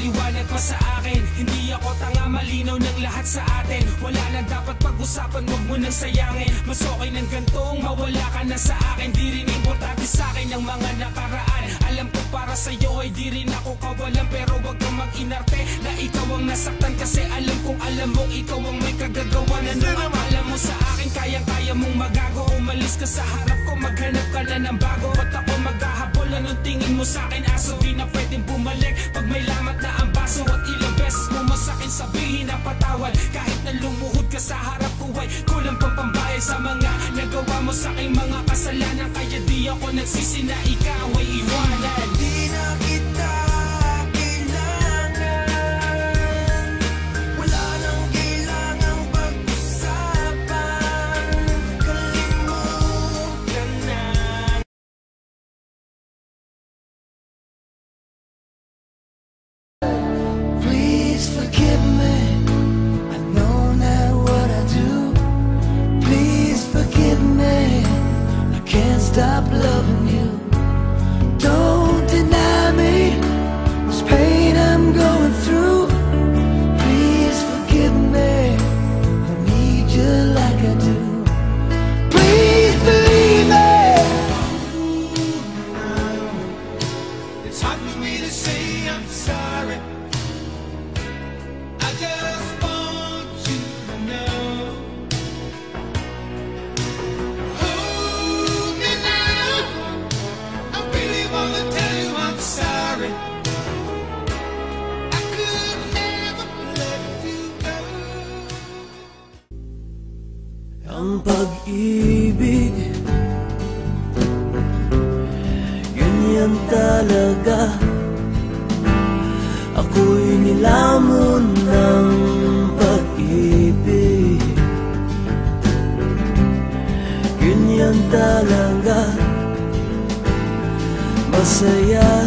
Ipaliwanag pa sa akin, hindi ako tanga, malinaw ng lahat sa atin. Wala na dapat pag-usapan, wag mo nang sayangin. Mas okay ng gantong mawala ka na sa akin. Di rin importante sa akin ang mga nakaraan. Alam ko para sa'yo ay di rin ako kawalan, pero wag kang mag-inarte na ikaw ang nasaktan. Kasi alam kong alam mong ikaw ang may kagagawan. Ano akala mo sa akin, kayang-kaya mong magago? Umalis ka sa harap ko, maghanap ka na ng bago. Ba't ako maghahabol? Anong tingin mo sa akin, aso? Di na pwedeng bumalik pag may lamat na ang baso. At ilang beses mo masakin sabihin na patawad, kahit na lumuhod ka sa harap ko ay kulang pang pambayad sa mga nagawa mo sa aking mga kasalanan. Kaya di ako nagsisi na ikaw ay iwanan. Di na kita kailangan, wala nang kailangang pag-usapan. Kalimutan na. Please forgive me, I know not what I do. Please forgive me, I can't stop loving you. Don't deny me this pain I'm going through. Please forgive me, I need you like I do. Please believe me. It's hard for me to say I'm sorry. I just want you to know. Hold me now, I really wanna tell you I'm sorry. I could never let you go. Ang pag-ibig, ganyan talaga. Ako'y nilamon ng pag-ibig, ganyan talaga. Masaya